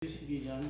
12년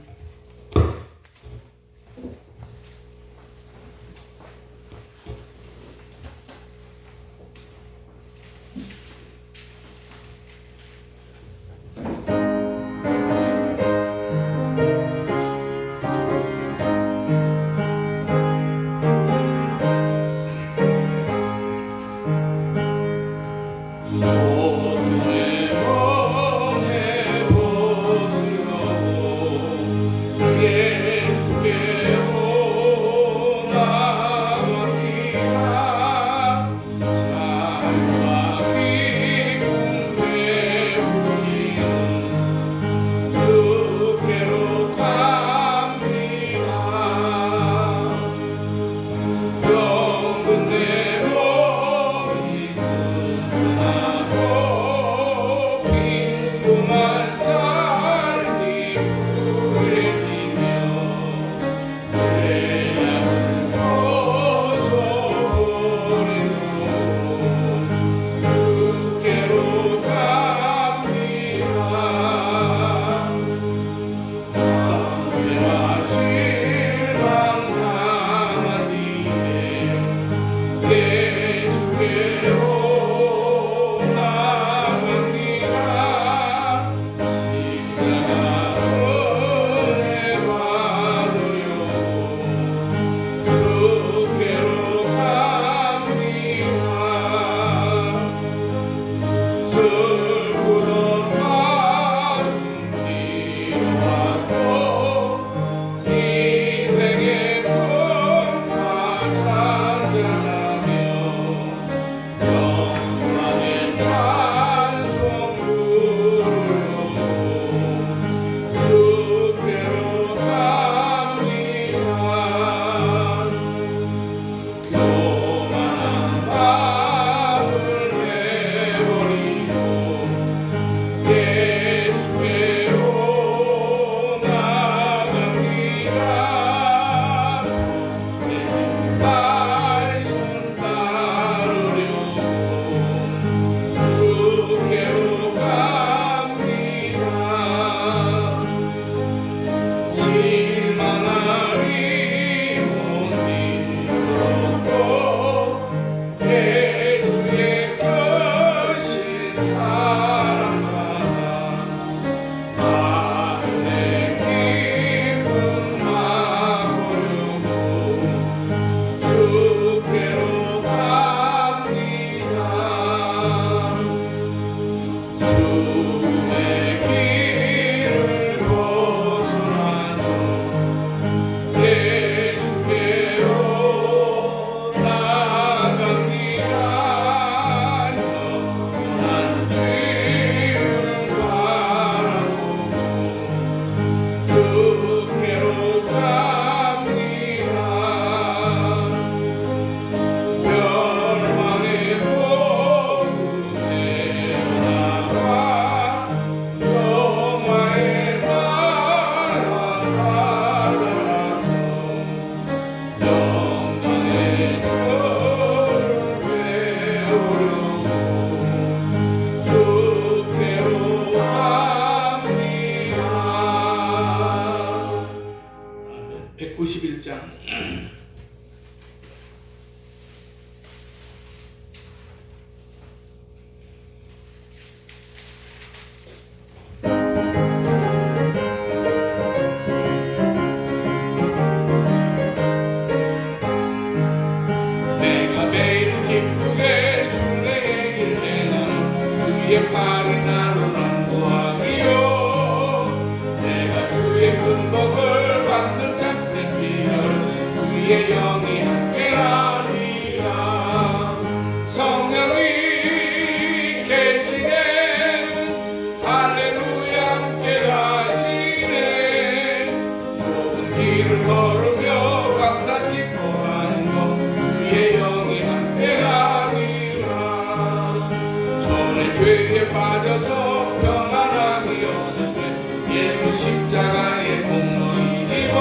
십자가의 공로인 이고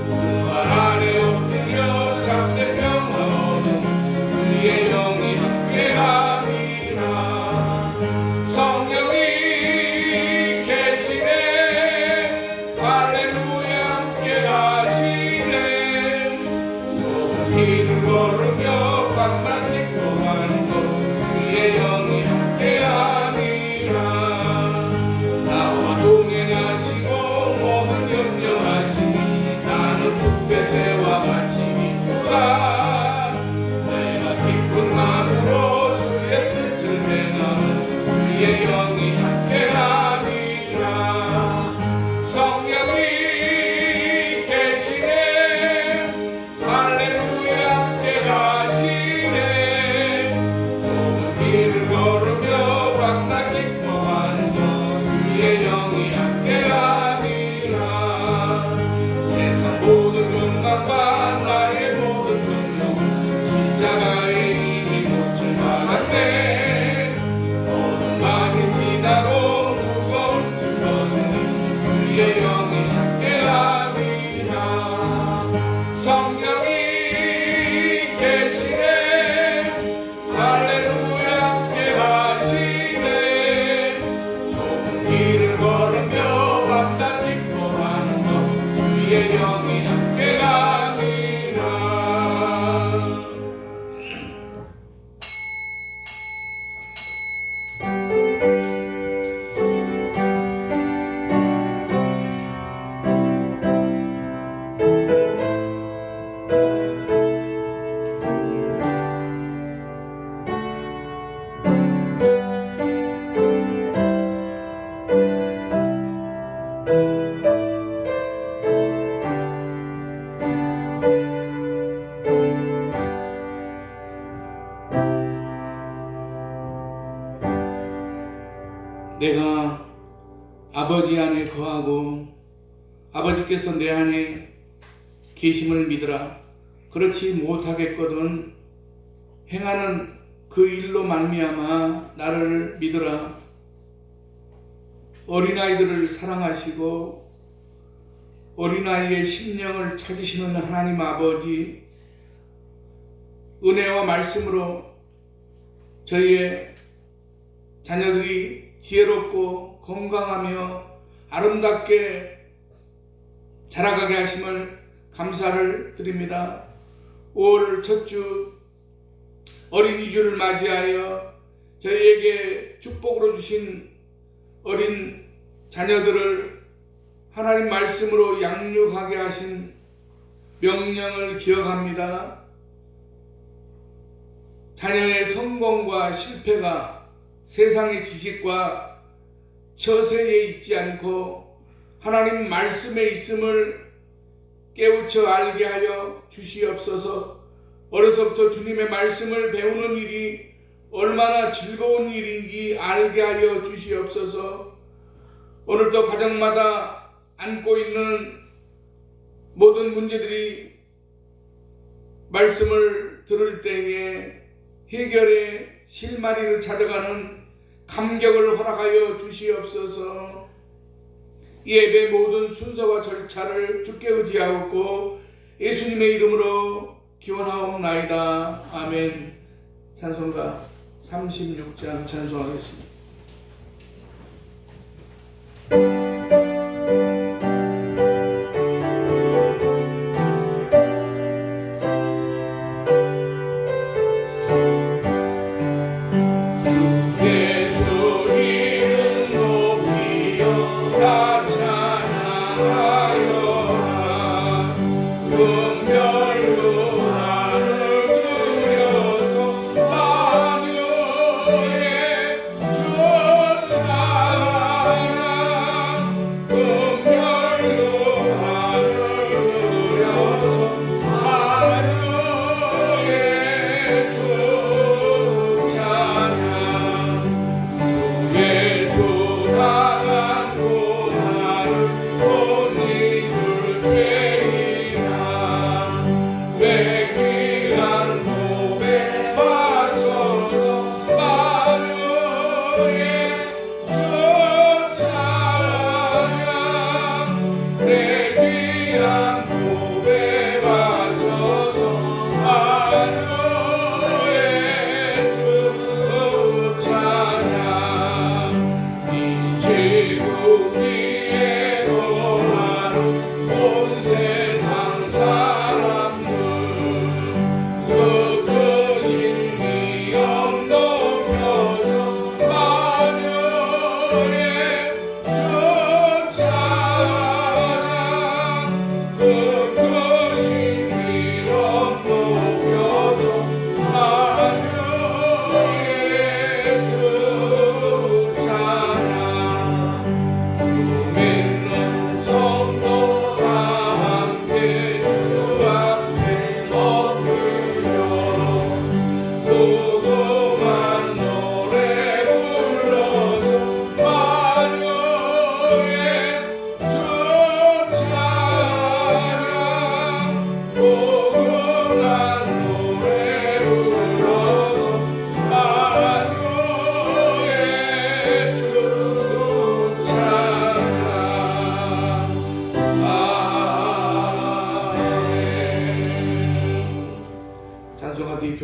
부활 아래 엎드려 참된 평화는 주의 영이 함께하리라. 성령이 계시네 내가 아버지 안에 거하고 아버지께서 내 안에 계심을 믿으라. 그렇지 못하겠거든 행하는 그 일로 말미암아 나를 믿으라. 어린아이들을 사랑하시고 어린아이의 심령을 찾으시는 하나님 아버지, 은혜와 말씀으로 저희의 자녀들이 지혜롭고 건강하며 아름답게 자라가게 하심을 감사를 드립니다. 5월 첫 주 어린이주를 맞이하여 저희에게 축복으로 주신 어린 자녀들을 하나님 말씀으로 양육하게 하신 명령을 기억합니다. 자녀의 성공과 실패가 세상의 지식과 처세에 있지 않고 하나님 말씀에 있음을 깨우쳐 알게 하여 주시옵소서. 어려서부터 주님의 말씀을 배우는 일이 얼마나 즐거운 일인지 알게 하여 주시옵소서. 오늘도 가정마다 안고 있는 모든 문제들이 말씀을 들을 때에 해결의 실마리를 찾아가는 감격을 허락하여 주시옵소서. 예배 모든 순서와 절차를 주께 의지하옵고 예수님의 이름으로 기원하옵나이다. 아멘. 찬송가 36장 찬송하겠습니다.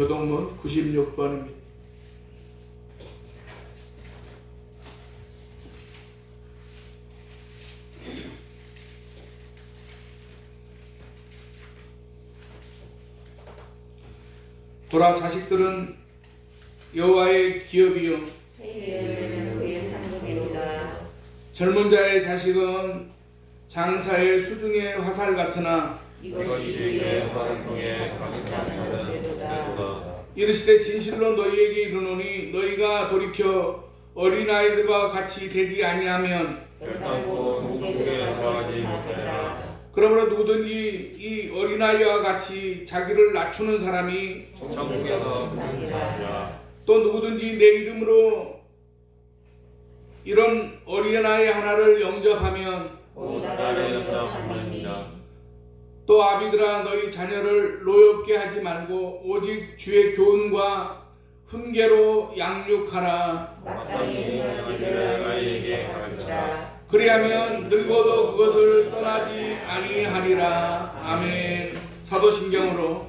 교동문 96번입니다. 보라, 자식들은 여호와의 기업이요 그의 상급입니다. 젊은 자의 자식은 장사의 수중의 화살 같으나 이것이 그의 화살통에 가득한 배도다. 이르시되 진실로 너희에게 이르노니 너희가 돌이켜 어린아이들과 같이 되지 아니하면 결단코 성소국에 그러므로 누구든지 이 어린아이와 같이 자기를 낮추는 사람이 천국에서 큰 자니라. 또 누구든지 내 이름으로 이런 어린아이 하나를 영접하면 온 나라를 영접하느니라. 또 아비들아 너희 자녀를 노엽게 하지 말고 오직 주의 교훈과 훈계로 양육하라. 마땅히 있는 일을 아이에게 가르치라. 그리하면 늙어도 그것을 떠나지 아니하리라. 아멘. 사도신경으로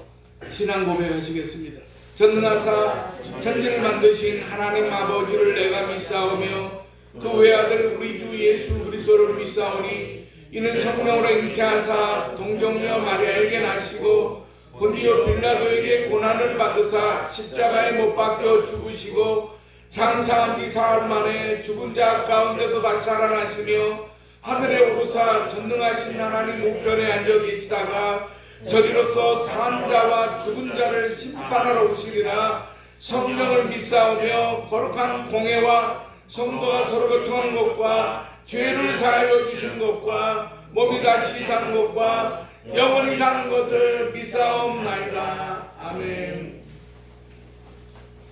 신앙 고백하시겠습니다. 전능하사 천지를 만드신 하나님 아버지를 내가 믿사오며 그 외아들 우리 주 예수 그리스도를 믿사오니 이는 성령으로 잉태하사 동정녀 마리아에게 나시고 본디오 빌라도에게 고난을 받으사 십자가에 못 박혀 죽으시고 장사한 지 사흘 만에 죽은 자 가운데서 다시 살아나시며 하늘에 오르사 전능하신 하나님 우편에 앉아 계시다가 저리로서 산 자와 죽은 자를 심판하러 오시리라. 성령을 믿사오며 거룩한 공회와 성도가 서로 교통하는 것과 죄를 사하여 주신 것과 몸이 다시 사는 것과 영원히 사는 것을 믿사옵나이다. 아멘.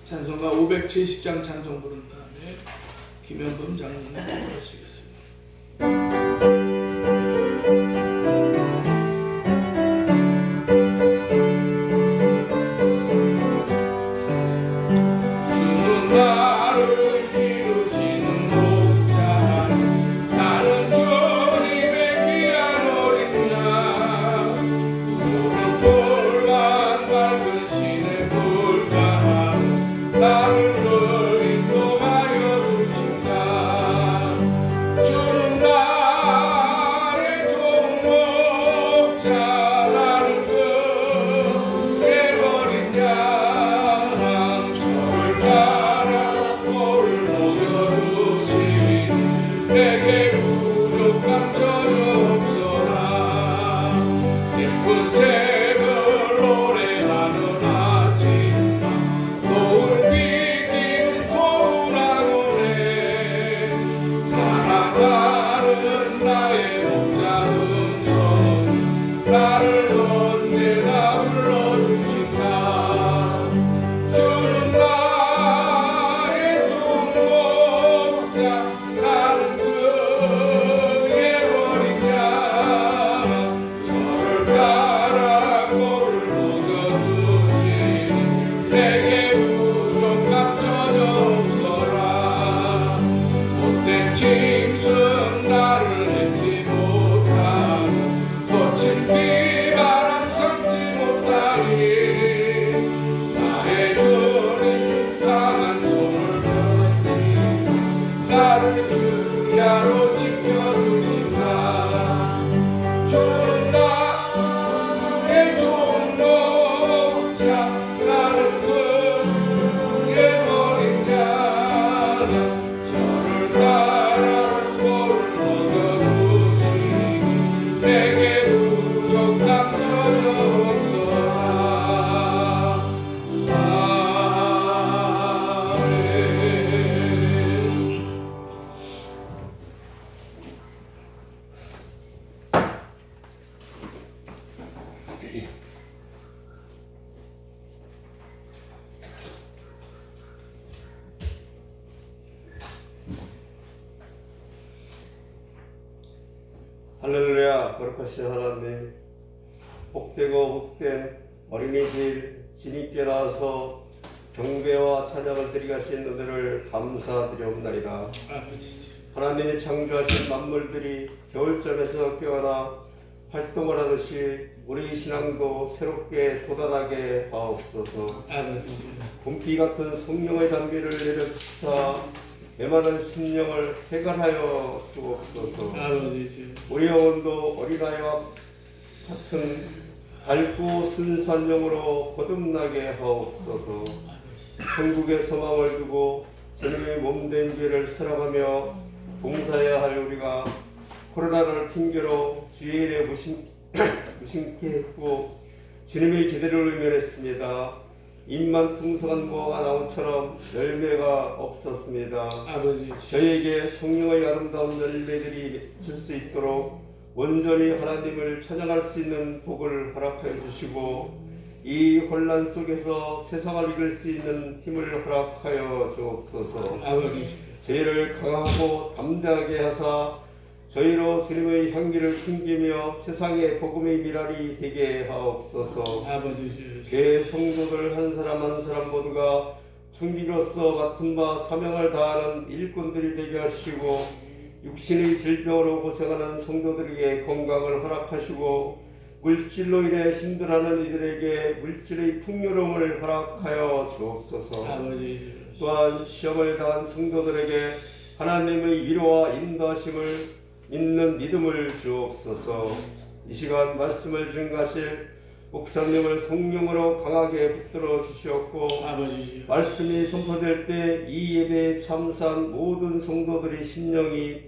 찬송가 570장 찬송 부른 다음에 김현범 장로님 부르시겠습니다. 주는 나를 기르시는 목자니 나는 주님의 귀한 어린 양 푸른 돌만 밝은 시내 물가 나를 늘 인도하여 주신다. 주는 나의 좋은 목자 나를 그의 어린 양 저를 따라 꼴을 먹여주시니 내게 부족함 전혀 없어라. 예쁜 색을 노래하는 아침밤 노을 비기는 고운 항원에 사랑하는 나의 목자 음성 나를 언제나 불러주신다. 주는 나의 좋은 목자 나는 그의 어린 양 저를 따라 꼴을 먹여주시니 내게 부족함 전혀 없어라. 못된 짐승 나를 해치 못하고 거친 비바람 삼지 못하니 나의 주님 강한 손을 펴시사 나를 주야로 지켜주신다. 주는 나의 좋은 목자 나는 그의 어린 양 저를 따라 꼴을 먹여주시니 내게 부족함 전혀 없어라. 아멘. 할렐루야. 거룩하신 하나님, 복되고 복된 어린이집 주님께 나와서 경배와 찬양을 드리가신 은혜를 감사드리옵나이다. 아버지 하나님이 창조하신 만물들이 겨울잠에서 깨어나 활동을 하듯이 우리 신앙도 새롭게 돋아나게 하옵소서. 아버지 곰피 같은 성령의 담비를 내려주시사 메마른 심령을 해결하여 주옵소서. 아버지 우리 영혼도 어린아이와 같은 밝고 순수한 영으로 거듭나게 하옵소서. 천국의 소망을 두고 주님의 몸된 죄를 살아가며 봉사해야 할 우리가 코로나를 핑계로 주일에 무심케 했고 주님의 기대를 외면했습니다. 입만 풍성한 무화과 나무처럼 열매가 없었습니다. 아버지 저희에게 성령의 아름다운 열매들이 질 수 있도록 온전히 하나님을 찬양할 수 있는 복을 허락하여 주시고 이 혼란 속에서 세상을 이길 수 있는 힘을 허락하여 주옵소서. 아버지 저희를 강하고 담대하게 하사 저희로 주님의 향기를 풍기며 세상의 복음의 미랄이 되게 하옵소서. 아버지 교회 성도들 한 사람 한 사람 모두가 청지로서 맡은 바 사명을 다하는 일꾼들이 되게 하시고 육신의 질병으로 고생하는 성도들에게 건강을 허락하시고 물질로 인해 힘들어하는 이들에게 물질의 풍요로움을 허락하여 주옵소서. 아버지 또한 시험을 당한 성도들에게 하나님의 위로와 인도하심을 믿는 믿음을 주옵소서. 이 시간 말씀을 증가하실 목사님을 성령으로 강하게 붙들어 주시옵고 아버지 말씀이 선포될 때 이 예배에 참사한 모든 성도들의 심령이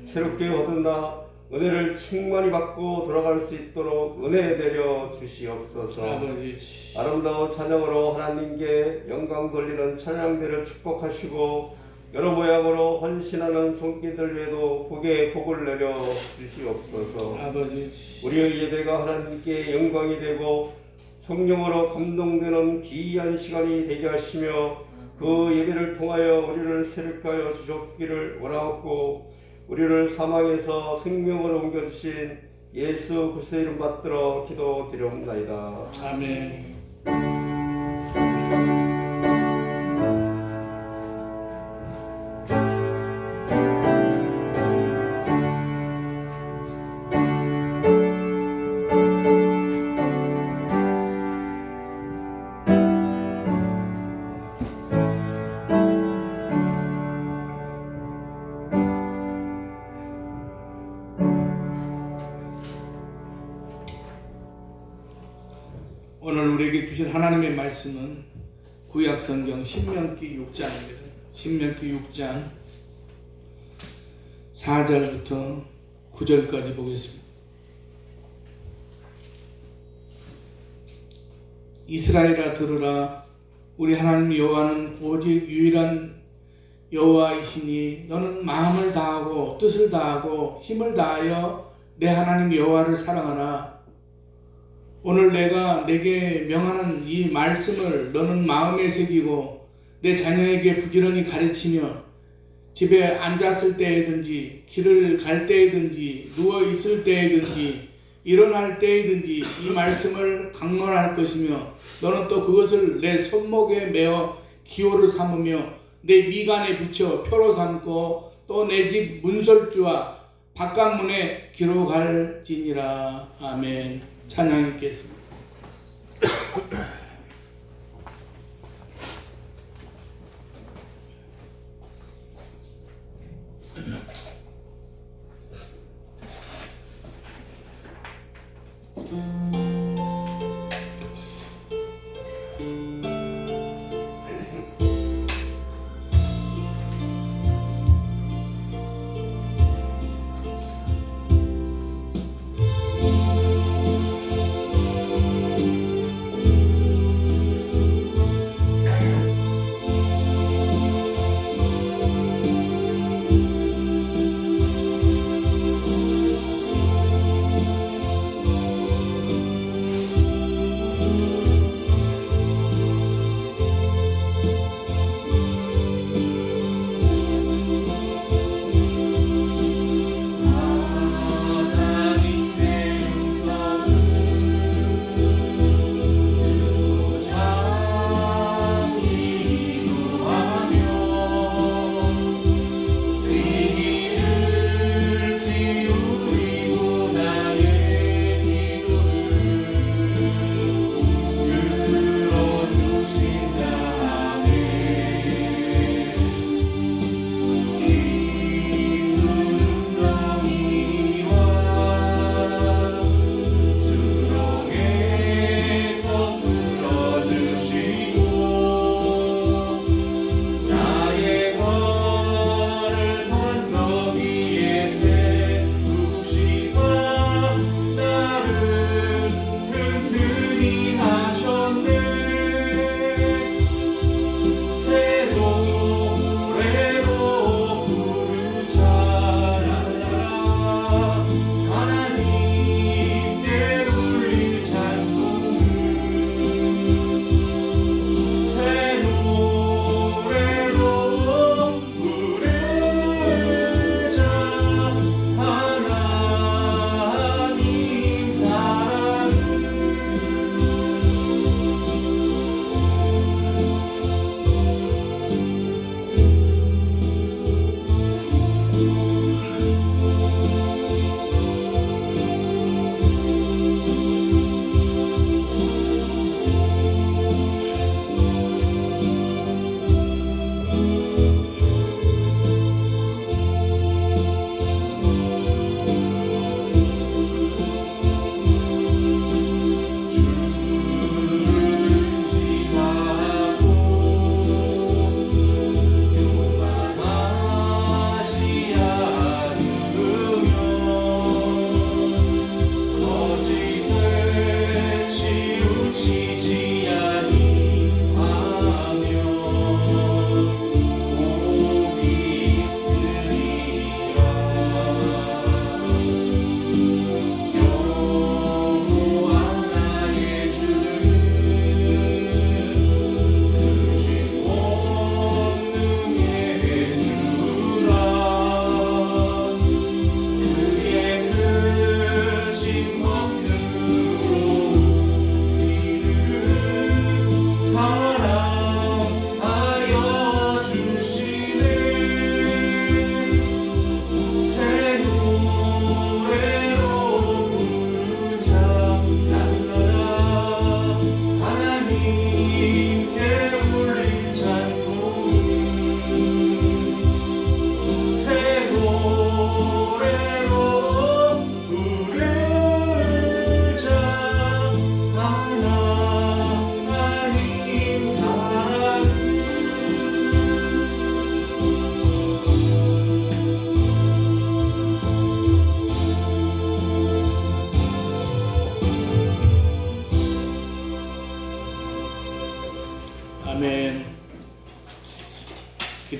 새롭게 거듭나 은혜를 충만히 받고 돌아갈 수 있도록 은혜 내려 주시옵소서. 아버지 아름다운 찬양으로 하나님께 영광 돌리는 찬양대를 축복하시고 여러 모양으로 헌신하는 손길들 외에도 복에 복을 내려 주시옵소서. 아버지 우리의 예배가 하나님께 영광이 되고 성령으로 감동되는 귀한 시간이 되게 하시며 그 예배를 통하여 우리를 새롭게 하여 주셨기를 원하옵고 우리를 사망에서 생명으로 옮겨주신 예수 그리스도의 이름 받들어 기도드리옵나이다. 아멘. 오늘 우리에게 주신 하나님의 말씀은 구약성경 신명기 6장입니다. 신명기 6장 4절부터 9절까지 보겠습니다. 이스라엘아 들으라. 우리 하나님 여호와는 오직 유일한 여호와이시니 너는 마음을 다하고 뜻을 다하고 힘을 다하여 내 하나님 여호와를 사랑하라. 오늘 내가 내게 명하는 이 말씀을 너는 마음에 새기고 내 자녀에게 부지런히 가르치며 집에 앉았을 때이든지 길을 갈 때이든지 누워 있을 때이든지 일어날 때이든지 이 말씀을 강론할 것이며 너는 또 그것을 내 손목에 메어 기호를 삼으며 내 미간에 붙여 표로 삼고 또 내 집 문설주와 바깥문에 기록할지니라. 아멘. 찬양 읽겠습니다.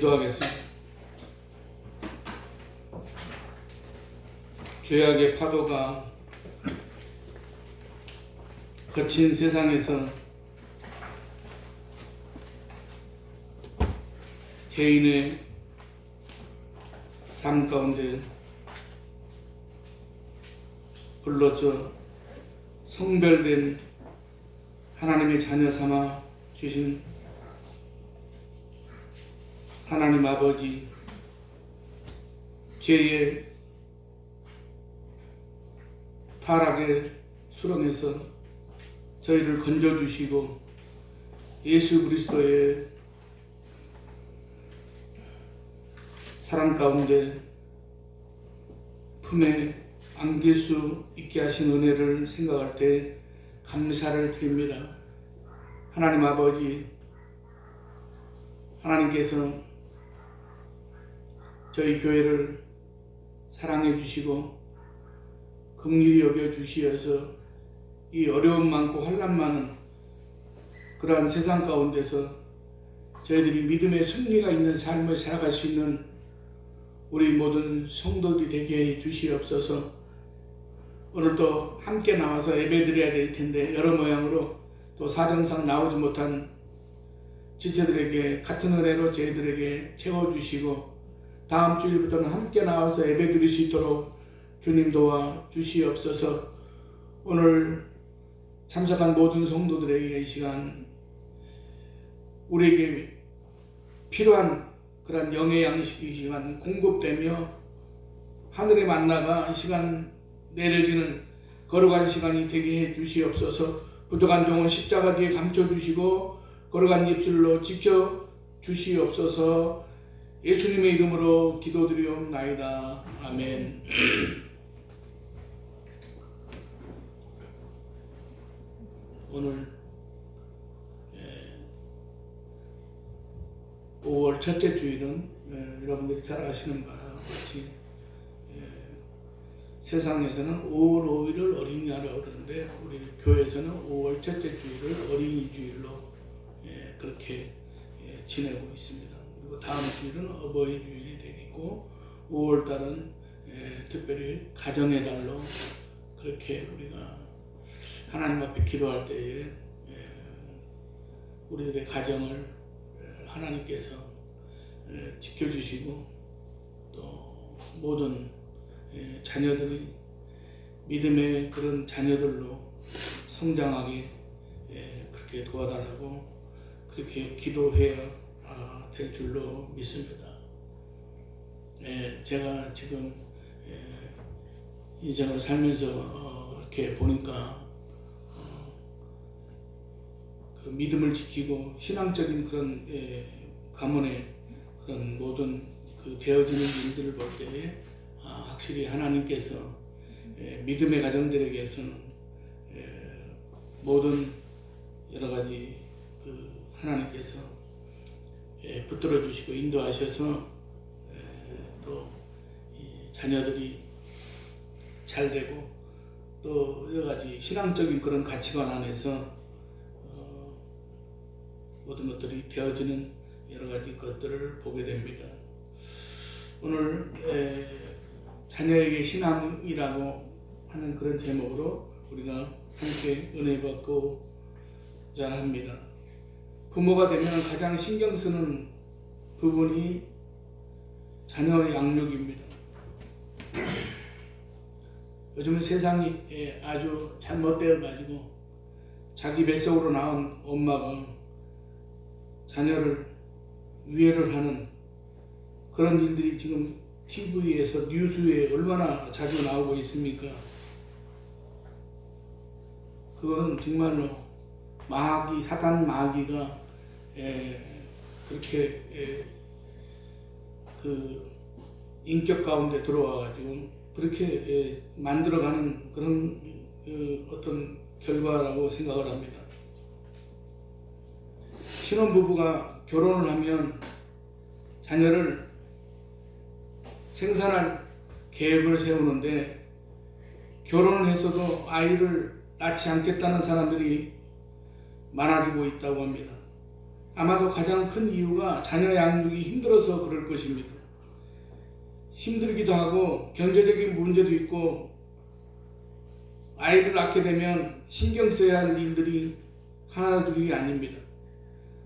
기도하겠습니다. 죄악의 파도가 거친 세상에서 죄인의 삶 가운데 불러져 성별된 하나님의 자녀 삼아 주신 하나님 아버지, 죄의 타락의 수렁에서 저희를 건져주시고 예수 그리스도의 사랑 가운데 품에 안길 수 있게 하신 은혜를 생각할 때 감사를 드립니다. 하나님 아버지, 하나님께서 저희 교회를 사랑해 주시고 긍휼히 여겨 주시어서 이 어려움 많고 환난 많은 그러한 세상 가운데서 저희들이 믿음의 승리가 있는 삶을 살아갈 수 있는 우리 모든 성도들이 되게 해 주시옵소서. 오늘도 함께 나와서 예배드려야 될 텐데 여러 모양으로 또 사정상 나오지 못한 지체들에게 같은 은혜로 저희들에게 채워주시고 다음 주일부터는 함께 나와서 예배드릴 수 있도록 주님 도와 주시옵소서. 오늘 참석한 모든 성도들에게 이 시간 우리에게 필요한 그런 영의 양식이 이 시간 공급되며 하늘의 만나가 이 시간 내려지는 거룩한 시간이 되게 해 주시옵소서. 부족한 종은 십자가 뒤에 감춰주시고 거룩한 입술로 지켜 주시옵소서. 예수님의 이름으로 기도드리옵나이다. 아멘. 오늘 5월 첫째 주일은 여러분들이 잘 아시는 바와 같이 세상에서는 5월 5일을 어린이날이라고 그러는데 우리 교회에서는 5월 첫째 주일을 어린이 주일로 그렇게 지내고 있습니다. 그리고 다음 주일은 어버이 주일이 되겠고 5월 달은 특별히 가정의 달로 그렇게 우리가 하나님 앞에 기도할 때에 우리들의 가정을 하나님께서 지켜주시고 또 모든 자녀들이 믿음의 그런 자녀들로 성장하게 그렇게 도와달라고 그렇게 기도해야 될 줄로 믿습니다. 제가 지금 인생을 살면서 이렇게 보니까 그 믿음을 지키고 신앙적인 그런 가문의 그런 모든 그 되어지는 일들을 볼 때에 확실히 하나님께서 믿음의 가정들에게서는 모든 여러 가지 그 하나님께서 붙들어 주시고 인도하셔서 또 자녀들이 잘 되고 또 여러 가지 신앙적인 그런 가치관 안에서 모든 것들이 되어지는 여러 가지 것들을 보게 됩니다. 오늘 자녀에게 신앙이라고 하는 그런 제목으로 우리가 함께 은혜 받고자 합니다. 부모가 되면 가장 신경 쓰는 부분이 자녀의 양육입니다. 요즘은 세상이 아주 잘못되어 가지고 자기 뱃속으로 나온 엄마가 자녀를 위해를 하는 그런 일들이 지금 TV에서 뉴스에 얼마나 자주 나오고 있습니까? 그건 정말로 마귀, 사단 마귀가 그렇게 그 인격 가운데 들어와가지고 그렇게 만들어가는 그런 어떤 결과라고 생각을 합니다. 신혼부부가 결혼을 하면 자녀를 생산할 계획을 세우는데 결혼을 했어도 아이를 낳지 않겠다는 사람들이 많아지고 있다고 합니다. 아마도 가장 큰 이유가 자녀 양육이 힘들어서 그럴 것입니다. 힘들기도 하고 경제적인 문제도 있고 아이를 낳게 되면 신경 써야 할 일들이 하나둘이 아닙니다.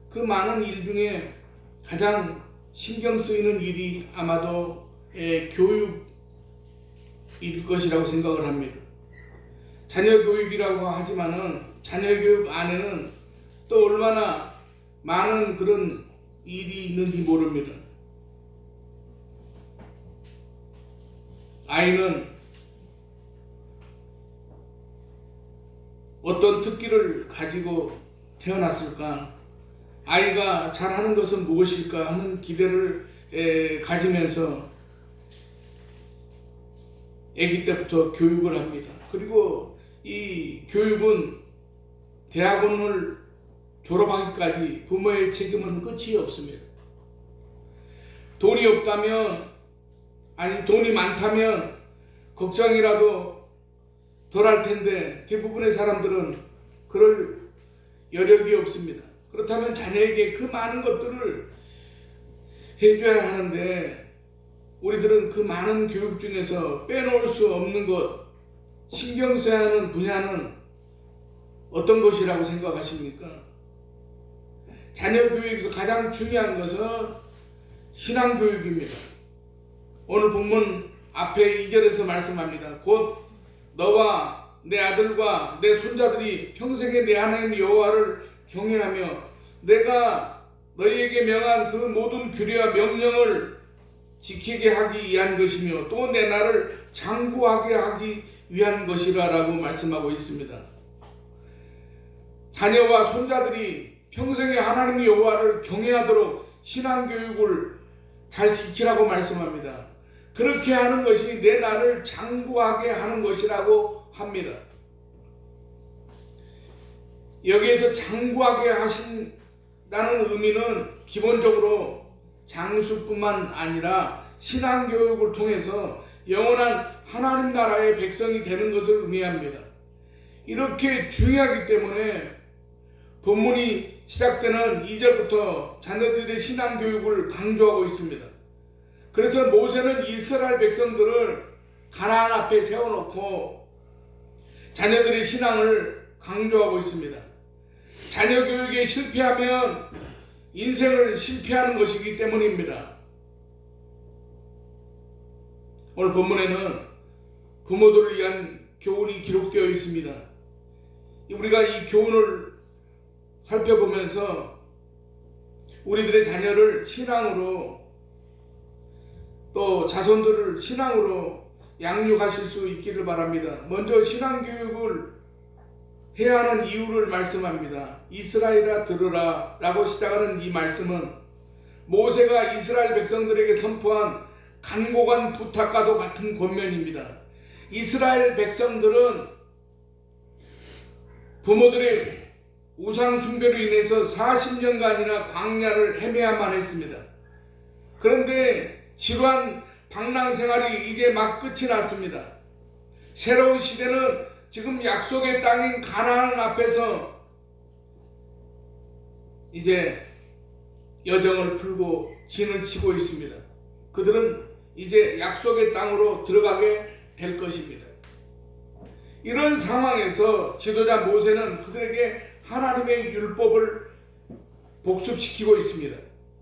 그 많은 일 중에 가장 신경 쓰이는 일이 아마도 교육일 것이라고 생각을 합니다. 자녀 교육이라고 하지만은 자녀 교육 안에는 또 얼마나 많은 그런 일이 있는지 모릅니다. 아이는 어떤 특기를 가지고 태어났을까? 아이가 잘하는 것은 무엇일까 하는 기대를 가지면서 아기 때부터 교육을 합니다. 그리고 이 교육은 대학원을 졸업하기까지 부모의 책임은 끝이 없습니다. 돈이 없다면, 아니 돈이 많다면 걱정이라도 덜 할 텐데 대부분의 사람들은 그럴 여력이 없습니다. 그렇다면 자녀에게 그 많은 것들을 해줘야 하는데 우리들은 그 많은 교육 중에서 빼놓을 수 없는 것, 신경 써야 하는 분야는 어떤 것이라고 생각하십니까? 자녀 교육에서 가장 중요한 것은 신앙교육입니다. 오늘 본문 앞에 2절에서 말씀합니다. 곧 너와 내 아들과 내 손자들이 평생에 내 하나님 여호와를 경외하며 내가 너희에게 명한 그 모든 규례와 명령을 지키게 하기 위한 것이며 또 내 나를 장구하게 하기 위한 것이라라고 말씀하고 있습니다. 자녀와 손자들이 평생에 하나님 여호와를 경외하도록 신앙교육을 잘 지키라고 말씀합니다. 그렇게 하는 것이 내 나를 장구하게 하는 것이라고 합니다. 여기에서 장구하게 하신다는 의미는 기본적으로 장수뿐만 아니라 신앙교육을 통해서 영원한 하나님 나라의 백성이 되는 것을 의미합니다. 이렇게 중요하기 때문에 본문이 시작되는 2절부터 자녀들의 신앙교육을 강조하고 있습니다. 그래서 모세는 이스라엘 백성들을 가나안 앞에 세워놓고 자녀들의 신앙을 강조하고 있습니다. 자녀 교육에 실패하면 인생을 실패하는 것이기 때문입니다. 오늘 본문에는 부모들을 위한 교훈이 기록되어 있습니다. 우리가 이 교훈을 살펴보면서 우리들의 자녀를 신앙으로 또 자손들을 신앙으로 양육하실 수 있기를 바랍니다. 먼저 신앙교육을 해야 하는 이유를 말씀합니다. 이스라엘아 들으라 라고 시작하는 이 말씀은 모세가 이스라엘 백성들에게 선포한 간곡한 부탁과도 같은 권면입니다. 이스라엘 백성들은 부모들의 우상 숭배로 인해서 40년간이나 광야를 헤매야만 했습니다. 그런데 지루한 방랑 생활이 이제 막 끝이 났습니다. 새로운 시대는 지금 약속의 땅인 가나안 앞에서 이제 여정을 풀고 진을 치고 있습니다. 그들은 이제 약속의 땅으로 들어가게 될 것입니다. 이런 상황에서 지도자 모세는 그들에게 하나님의 율법을 복습시키고 있습니다.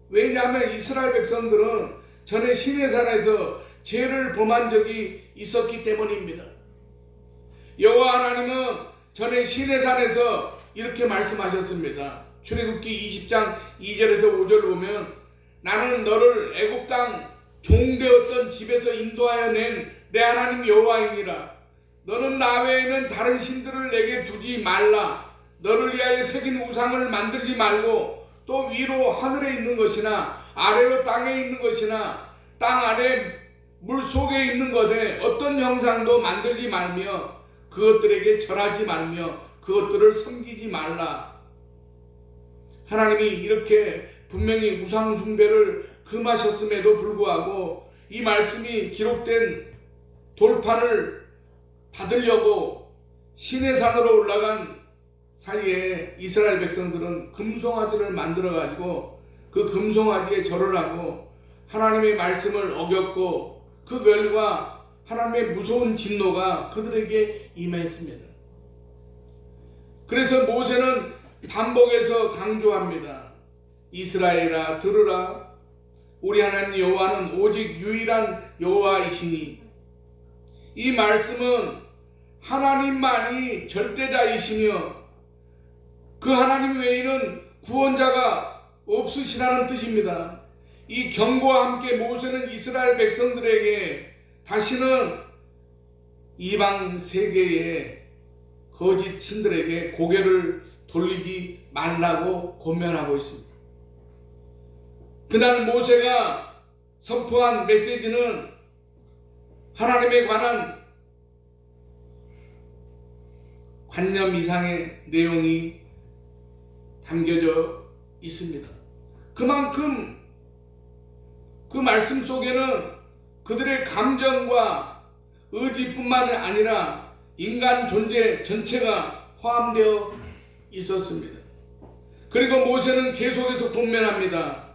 왜냐하면 이스라엘 백성들은 전에 시내산에서 죄를 범한 적이 있었기 때문입니다. 여호와 하나님은 전에 시내산에서 이렇게 말씀하셨습니다. 출애굽기 20장 2절에서 5절을 보면 나는 너를 애굽 땅 종되었던 집에서 인도하여 낸 내 하나님 여호와이니라. 너는 나 외에는 다른 신들을 내게 두지 말라. 너를 위하여 새긴 우상을 만들지 말고 또 위로 하늘에 있는 것이나 아래로 땅에 있는 것이나 땅 아래 물 속에 있는 것에 어떤 형상도 만들지 말며 그것들에게 절하지 말며 그것들을 섬기지 말라. 하나님이 이렇게 분명히 우상 숭배를 금하셨음에도 불구하고 이 말씀이 기록된 돌판을 받으려고 시내산으로 올라간 사이에 이스라엘 백성들은 금송아지를 만들어 가지고 그 금송아지에 절을 하고 하나님의 말씀을 어겼고 그 결과 하나님의 무서운 진노가 그들에게 임했습니다. 그래서 모세는 반복해서 강조합니다. 이스라엘아 들으라. 우리 하나님 여호와는 오직 유일한 여호와이시니 이 말씀은 하나님만이 절대자이시며 그 하나님 외에는 구원자가 없으시라는 뜻입니다. 이 경고와 함께 모세는 이스라엘 백성들에게 다시는 이방 세계의 거짓 신들에게 고개를 돌리지 말라고 권면하고 있습니다. 그날 모세가 선포한 메시지는 하나님에 관한 관념 이상의 내용이 담겨져 있습니다. 그만큼 그 말씀 속에는 그들의 감정과 의지뿐만 아니라 인간 존재 전체가 포함되어 있었습니다. 그리고 모세는 계속해서 권면합니다.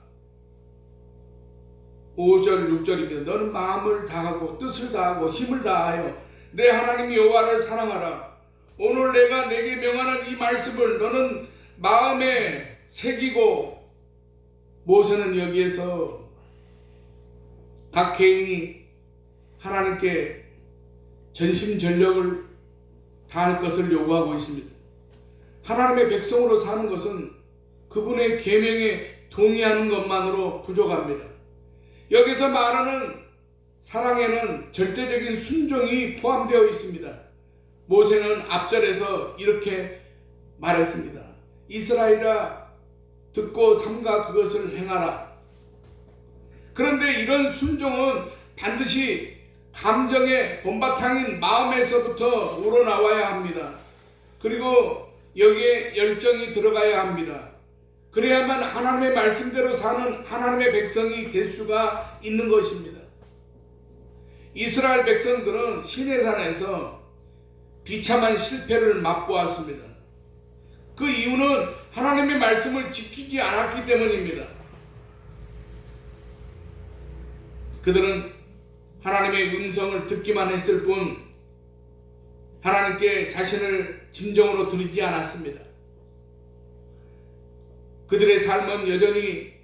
5절 6절입니다. 너는 마음을 다하고 뜻을 다하고 힘을 다하여 내 하나님 여호와를 사랑하라. 오늘 내가 내게 명하는 이 말씀을 너는 마음에 새기고, 모세는 여기에서 각 개인이 하나님께 전심전력을 다할 것을 요구하고 있습니다. 하나님의 백성으로 사는 것은 그분의 계명에 동의하는 것만으로 부족합니다. 여기서 말하는 사랑에는 절대적인 순종이 포함되어 있습니다. 모세는 앞절에서 이렇게 말했습니다. 이스라엘아 듣고 삼가 그것을 행하라. 그런데 이런 순종은 반드시 감정의 본바탕인 마음에서부터 우러나와야 합니다. 그리고 여기에 열정이 들어가야 합니다. 그래야만 하나님의 말씀대로 사는 하나님의 백성이 될 수가 있는 것입니다. 이스라엘 백성들은 시내산에서 비참한 실패를 맛보았습니다. 그 이유는 하나님의 말씀을 지키지 않았기 때문입니다. 그들은 하나님의 음성을 듣기만 했을 뿐 하나님께 자신을 진정으로 드리지 않았습니다. 그들의 삶은 여전히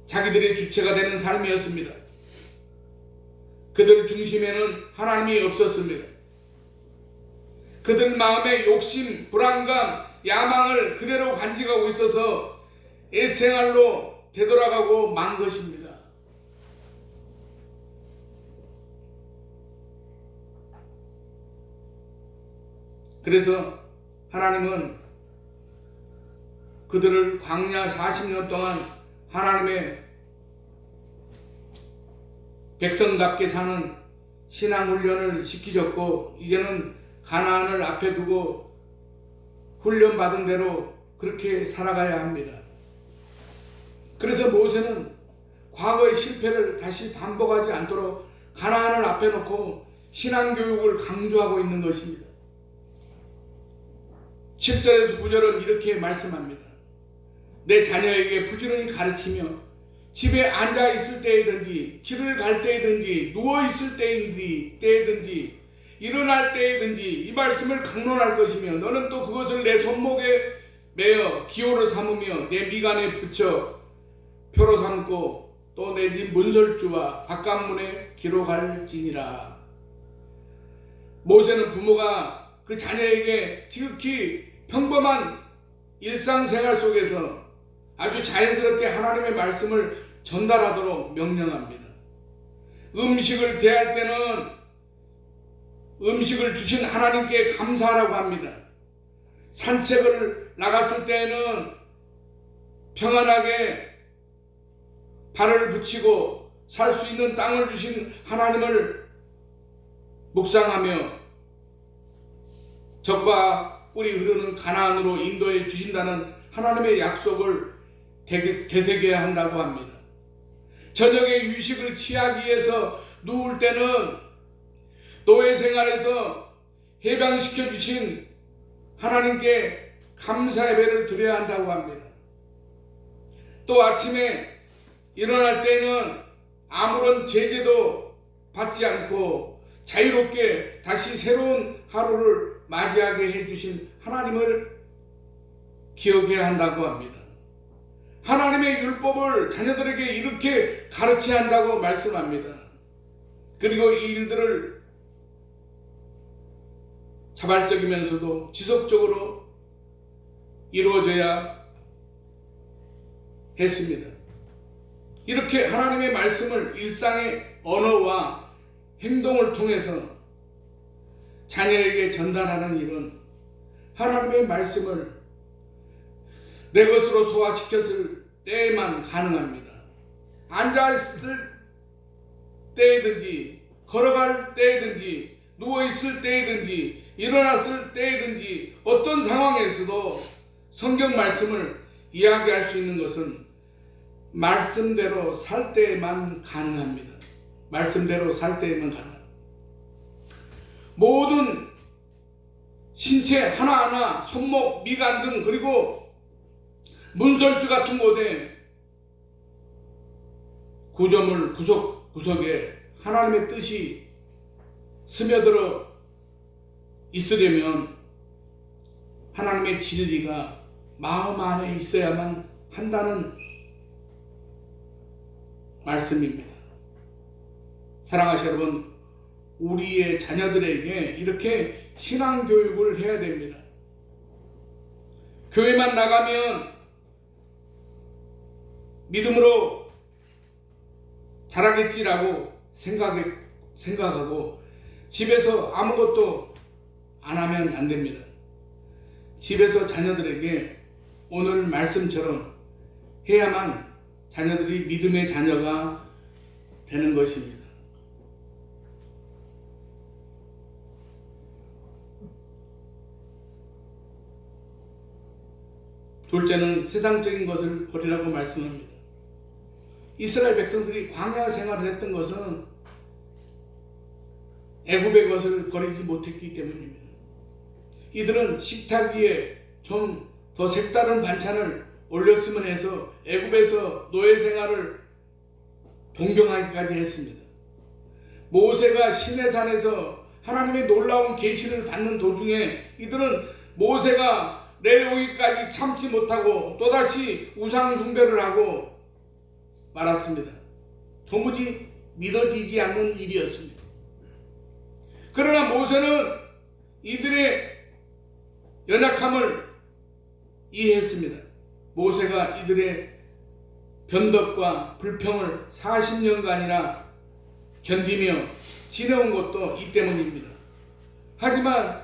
자기들의 주체가 되는 삶이었습니다. 그들 중심에는 하나님이 없었습니다. 그들 마음의 욕심, 불안감, 야망을 그대로 간직하고 있어서 옛생활로 되돌아가고 만 것입니다. 그래서 하나님은 그들을 광야 40년 동안 하나님의 백성답게 사는 신앙훈련을 시키셨고, 이제는 가나안을 앞에 두고 훈련받은 대로 그렇게 살아가야 합니다. 그래서 모세는 과거의 실패를 다시 반복하지 않도록 가나안을 앞에 놓고 신앙교육을 강조하고 있는 것입니다. 7절에서 9절은 이렇게 말씀합니다. 내 자녀에게 부지런히 가르치며 집에 앉아 있을 때이든지 길을 갈 때이든지 누워 있을 때이든지 일어날 때이든지 이 말씀을 강론할 것이며 너는 또 그것을 내 손목에 매어 기호로 삼으며 내 미간에 붙여 표로 삼고 또 내 집 문설주와 바깥문에 기록할지니라. 모세는 부모가 그 자녀에게 지극히 평범한 일상생활 속에서 아주 자연스럽게 하나님의 말씀을 전달하도록 명령합니다. 음식을 대할 때는 음식을 주신 하나님께 감사하라고 합니다. 산책을 나갔을 때에는 평안하게 발을 붙이고 살 수 있는 땅을 주신 하나님을 묵상하며 적과 꿀이 흐르는 가나안으로 인도해 주신다는 하나님의 약속을 되새겨야 한다고 합니다. 저녁에 휴식을 취하기 위해서 누울 때는 노예 생활에서 해방시켜 주신 하나님께 감사 예배를 드려야 한다고 합니다. 또 아침에 일어날 때는 아무런 제재도 받지 않고 자유롭게 다시 새로운 하루를 맞이하게 해주신 하나님을 기억해야 한다고 합니다. 하나님의 율법을 자녀들에게 이렇게 가르쳐야 한다고 말씀합니다. 그리고 이 일들을 자발적이면서도 지속적으로 이루어져야 했습니다. 이렇게 하나님의 말씀을 일상의 언어와 행동을 통해서 자녀에게 전달하는 일은 하나님의 말씀을 내 것으로 소화시켰을 때에만 가능합니다. 앉아있을 때이든지 걸어갈 때이든지 누워있을 때이든지 일어났을 때이든지 어떤 상황에서도 성경 말씀을 이야기할 수 있는 것은 말씀대로 살 때에만 가능합니다. 말씀대로 살 때에만 가능합니다. 모든 신체 하나하나 손목, 미간 등 그리고 문설주 같은 곳에 구조물 구석구석에 하나님의 뜻이 스며들어 있으려면 하나님의 진리가 마음 안에 있어야만 한다는 말씀입니다. 사랑하시는 여러분, 우리의 자녀들에게 이렇게 신앙교육을 해야 됩니다. 교회만 나가면 믿음으로 자라겠지라고 생각하고 집에서 아무것도 안 하면 안 됩니다. 집에서 자녀들에게 오늘 말씀처럼 해야만 자녀들이 믿음의 자녀가 되는 것입니다. 둘째는 세상적인 것을 버리라고 말씀합니다. 이스라엘 백성들이 광야 생활을 했던 것은 애굽의 것을 버리지 못했기 때문입니다. 이들은 식탁 위에 좀 더 색다른 반찬을 올렸으면 해서 애굽에서 노예 생활을 동경하기까지 했습니다. 모세가 시내산에서 하나님의 놀라운 계시를 받는 도중에 이들은 모세가 내려오기까지 참지 못하고 또다시 우상 숭배를 하고 말았습니다. 도무지 믿어지지 않는 일이었습니다. 그러나 모세는 이들의 연약함을 이해했습니다. 모세가 이들의 변덕과 불평을 40년간이나 견디며 지내온 것도 이 때문입니다. 하지만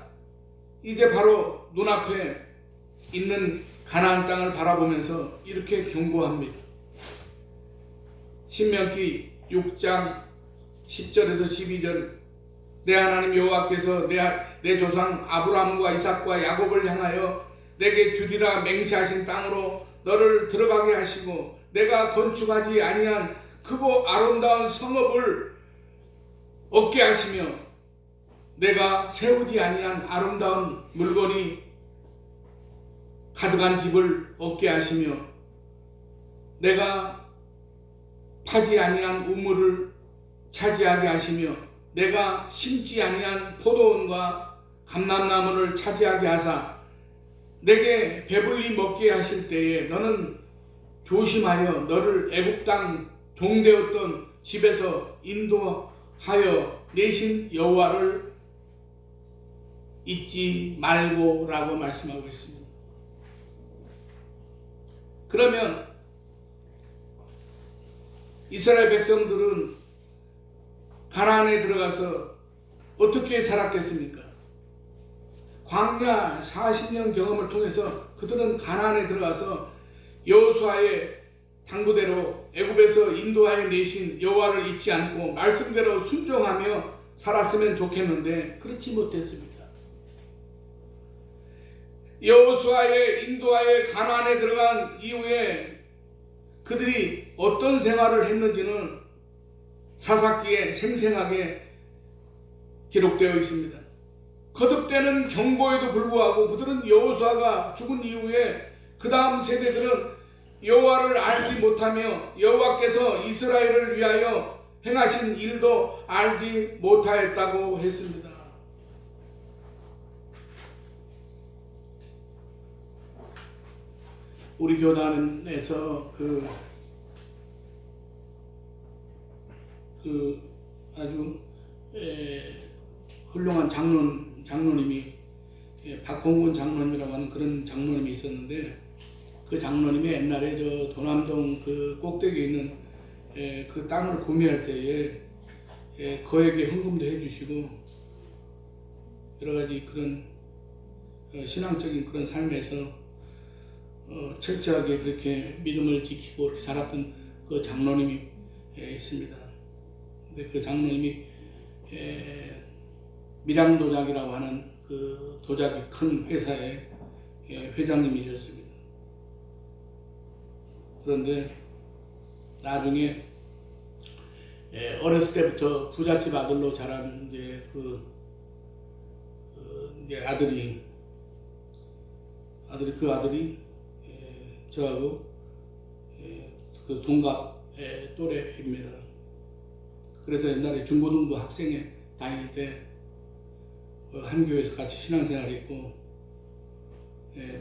이제 바로 눈앞에 있는 가나안 땅을 바라보면서 이렇게 경고합니다. 신명기 6장 10절에서 12절 내 하나님 여호와께서 내 조상 아브라함과 이삭과 야곱을 향하여 내게 주리라 맹세하신 땅으로 너를 들어가게 하시고 내가 건축하지 아니한 크고 아름다운 성읍을 얻게 하시며 내가 세우지 아니한 아름다운 물건이 가득한 집을 얻게 하시며 내가 파지 아니한 우물을 차지하게 하시며 내가 심지 아니한 포도원과 감람나무를 차지하게 하사 내게 배불리 먹게 하실 때에 너는 조심하여 너를 애굽 땅 종되었던 집에서 인도하여 내신 여호와를 잊지 말고 라고 말씀하고 있습니다. 그러면 이스라엘 백성들은 가나안에 들어가서 어떻게 살았겠습니까? 광야 40년 경험을 통해서 그들은 가나안에 들어가서 여호수아의 당부대로 애굽에서 인도하여 내신 여호와를 잊지 않고 말씀대로 순종하며 살았으면 좋겠는데 그렇지 못했습니다. 여호수아의 인도하여 가나안에 들어간 이후에 그들이 어떤 생활을 했는지는 사사기에 생생하게 기록되어 있습니다. 거듭되는 경고에도 불구하고 그들은 여호수아가 죽은 이후에 그 다음 세대들은 여호와를 알지 못하며 여호와께서 이스라엘을 위하여 행하신 일도 알지 못하였다고 했습니다. 우리 교단에서 그 아주 훌륭한 장로님이 박홍근 장로님이라고 하는 그런 장로님이 있었는데, 그 장로님이 옛날에 저 도남동 그 꼭대기에 있는 그 땅을 구매할 때에 거액의 헌금도 해주시고 여러 가지 그런 신앙적인 그런 삶에서 철저하게 그렇게 믿음을 지키고 이렇게 살았던 그 장로님이 있습니다. 근데 그 장로님이 밀양도자기라고 하는 그 도자기 큰 회사의 회장님이셨습니다. 그런데 나중에 어렸을 때부터 부잣집 아들로 자란 이제 이제 아들이 저하고 그 동갑 또래입니다. 그래서 옛날에 중고등부 학생회 다닐 때 한 교회에서 같이 신앙생활을 했고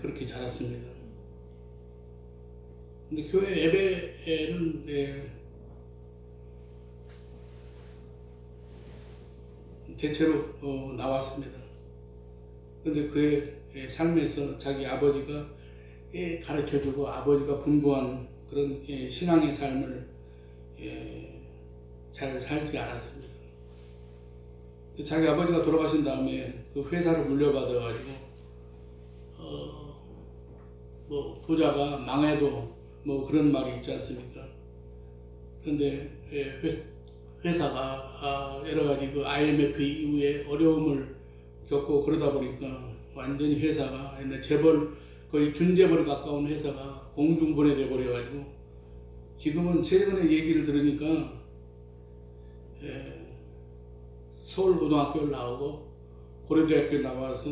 그렇게 자랐습니다. 근데 교회 예배는 대체로 나왔습니다. 근데 그의 삶에서 자기 아버지가 가르쳐주고 아버지가 분부한 그런 신앙의 삶을 잘 살지 않았습니다. 자기 아버지가 돌아가신 다음에 그 회사를 물려받아가지고 뭐 부자가 망해도 뭐 그런 말이 있지 않습니까? 그런데 회사가 여러 가지 그 IMF 이후에 어려움을 겪고 그러다 보니까 완전히 회사가 옛날 재벌 거의 준재벌에 가까운 회사가 공중분해돼 버려가지고 지금은 최근에 얘기를 들으니까 서울고등학교를 나오고 고려대학교 나와서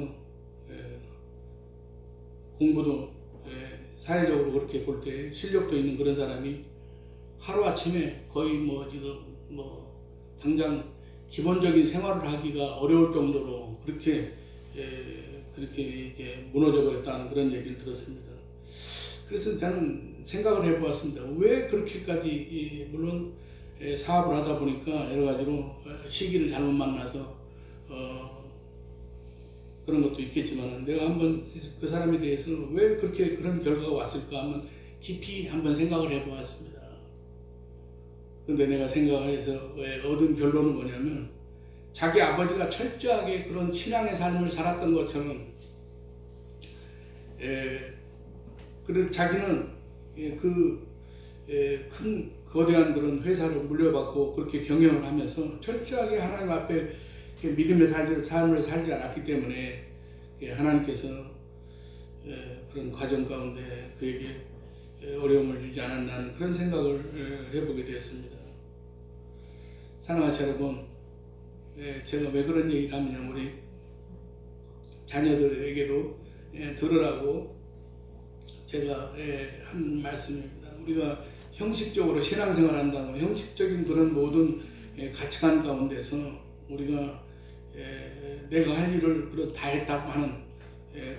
공부도 사회적으로 그렇게 볼 때 실력도 있는 그런 사람이 하루아침에 거의 뭐 지금 뭐 당장 기본적인 생활을 하기가 어려울 정도로 그렇게 이제 무너져 버렸다는 그런 얘기를 들었습니다. 그래서 저는 생각을 해보았습니다. 왜 그렇게까지 물론 사업을 하다 보니까 여러 가지로 시기를 잘못 만나서 그런 것도 있겠지만 내가 한번 그 사람에 대해서 왜 그렇게 그런 결과가 왔을까 한번 깊이 한번 생각을 해보았습니다. 근데 내가 생각해서 얻은 결론은 뭐냐면 자기 아버지가 철저하게 그런 신앙의 삶을 살았던 것처럼 그래서 자기는 큰 거대한 그런 회사를 물려받고 그렇게 경영을 하면서 철저하게 하나님 앞에 믿음의 삶을 살지 않았기 때문에 하나님께서 그런 과정 가운데 그에게 어려움을 주지 않았나 그런 생각을 해보게 되었습니다. 사랑하는 여러분, 제가 왜 그런 얘기를 하면 우리 자녀들에게도 들으라고 제가 한 말씀입니다. 우리가 형식적으로 신앙생활 한다고 형식적인 그런 모든 가치관 가운데서 우리가 내가 할 일을 다 했다고 하는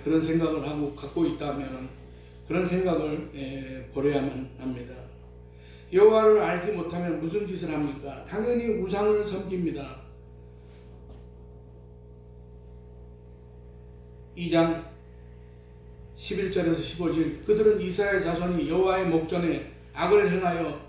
그런 생각을 하고 갖고 있다면 그런 생각을 버려야만 합니다. 여호와를 알지 못하면 무슨 짓을 합니까? 당연히 우상을 섬깁니다. 2장 11절에서 15절 그들은 이스라엘 자손이 여호와의 목전에 악을 행하여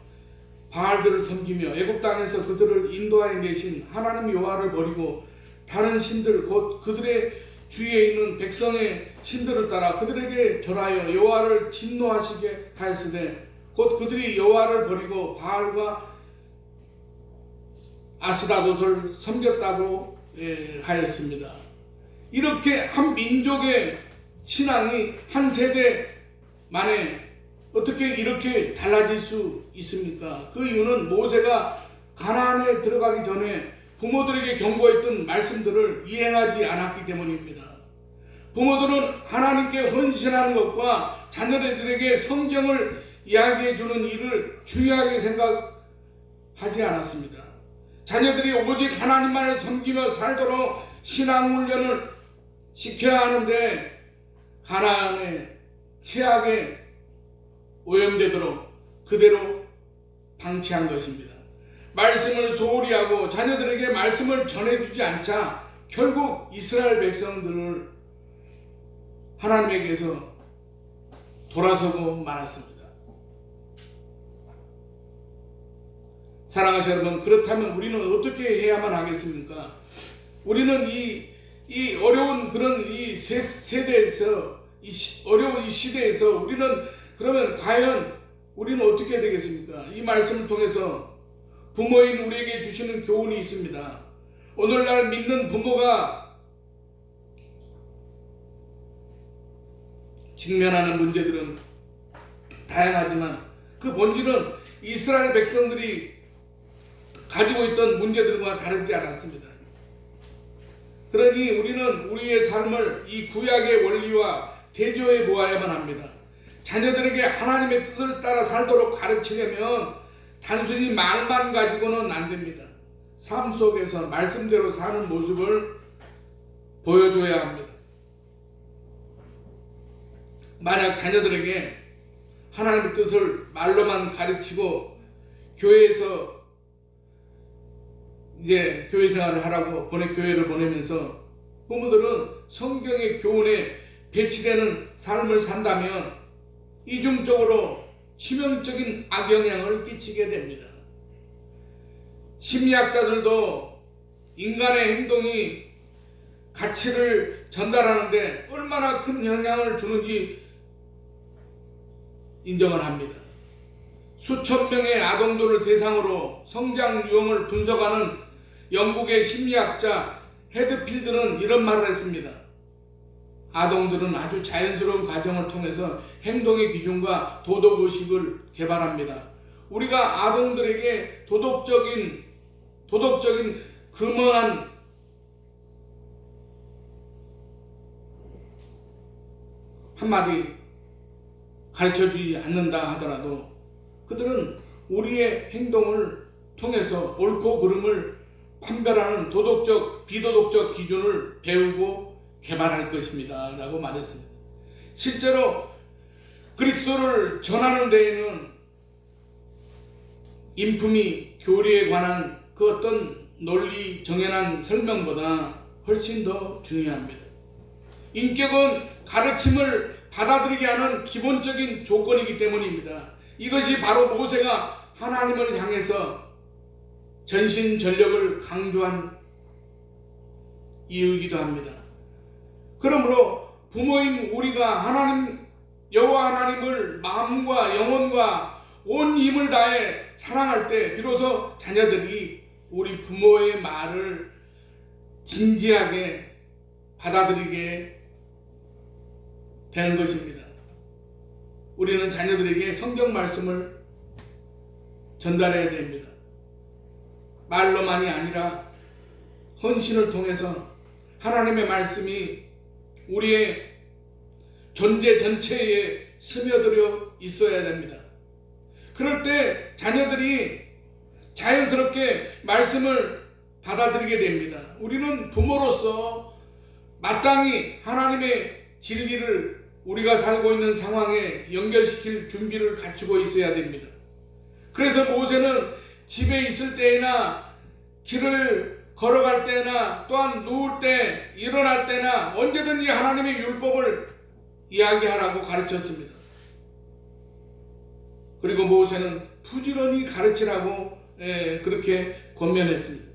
바알들을 섬기며 애굽 땅에서 그들을 인도하여 내신 하나님 여호와를 버리고 다른 신들 곧 그들의 주위에 있는 백성의 신들을 따라 그들에게 절하여 여호와를 진노하시게 하였으되 곧 그들이 여호와를 버리고 바알과 아스라롯을 섬겼다고 하였습니다. 이렇게 한 민족의 신앙이 한 세대 만에 어떻게 이렇게 달라질 수 있습니까? 그 이유는 모세가 가나안에 들어가기 전에 부모들에게 경고했던 말씀들을 이행하지 않았기 때문입니다. 부모들은 하나님께 헌신하는 것과 자녀들에게 성경을 이야기해 주는 일을 중요하게 생각하지 않았습니다. 자녀들이 오직 하나님만을 섬기며 살도록 신앙훈련을 시켜야 하는데 가나안의 최악에 오염되도록 그대로 방치한 것입니다. 말씀을 소홀히 하고 자녀들에게 말씀을 전해주지 않자 결국 이스라엘 백성들을 하나님에게서 돌아서고 말았습니다. 사랑하시는 여러분, 그렇다면 우리는 어떻게 해야만 하겠습니까? 우리는 이 어려운 그런 이 세대에서 어려운 이 시대에서 우리는 그러면 과연 우리는 어떻게 해야 되겠습니까? 이 말씀을 통해서 부모인 우리에게 주시는 교훈이 있습니다. 오늘날 믿는 부모가 직면하는 문제들은 다양하지만 그 본질은 이스라엘 백성들이 가지고 있던 문제들과 다르지 않았습니다. 그러니 우리는 우리의 삶을 이 구약의 원리와 대조해 보아야만 합니다. 자녀들에게 하나님의 뜻을 따라 살도록 가르치려면 단순히 말만 가지고는 안 됩니다. 삶 속에서 말씀대로 사는 모습을 보여줘야 합니다. 만약 자녀들에게 하나님의 뜻을 말로만 가르치고 교회에서 이제 교회 생활을 하라고 교회를 보내면서 부모들은 성경의 교훈에 배치되는 삶을 산다면 이중적으로 치명적인 악영향을 끼치게 됩니다. 심리학자들도 인간의 행동이 가치를 전달하는데 얼마나 큰 영향을 주는지 인정을 합니다. 수천 명의 아동들을 대상으로 성장 유형을 분석하는 영국의 심리학자 헤드필드는 이런 말을 했습니다. 아동들은 아주 자연스러운 과정을 통해서 행동의 기준과 도덕의식을 개발합니다. 우리가 아동들에게 도덕적인 금연한 한마디 가르쳐주지 않는다 하더라도 그들은 우리의 행동을 통해서 옳고 그름을 판별하는 도덕적, 비도덕적 기준을 배우고 개발할 것입니다. 라고 말했습니다. 실제로 그리스도를 전하는 데에는 인품이 교리에 관한 그 어떤 논리 정연한 설명보다 훨씬 더 중요합니다. 인격은 가르침을 받아들이게 하는 기본적인 조건이기 때문입니다. 이것이 바로 모세가 하나님을 향해서 전신전력을 강조한 이유이기도 합니다. 그러므로 부모인 우리가 여호와 하나님을 마음과 영혼과 온 힘을 다해 사랑할 때 비로소 자녀들이 우리 부모의 말을 진지하게 받아들이게 되는 것입니다. 우리는 자녀들에게 성경 말씀을 전달해야 됩니다. 말로만이 아니라 헌신을 통해서 하나님의 말씀이 우리의 존재 전체에 스며들어 있어야 됩니다. 그럴 때 자녀들이 자연스럽게 말씀을 받아들이게 됩니다. 우리는 부모로서 마땅히 하나님의 진리를 우리가 살고 있는 상황에 연결시킬 준비를 갖추고 있어야 됩니다. 그래서 모세는 집에 있을 때나 길을 걸어갈 때나 또한 누울 때 일어날 때나 언제든지 하나님의 율법을 이야기하라고 가르쳤습니다. 그리고 모세는 부지런히 가르치라고 그렇게 권면했습니다.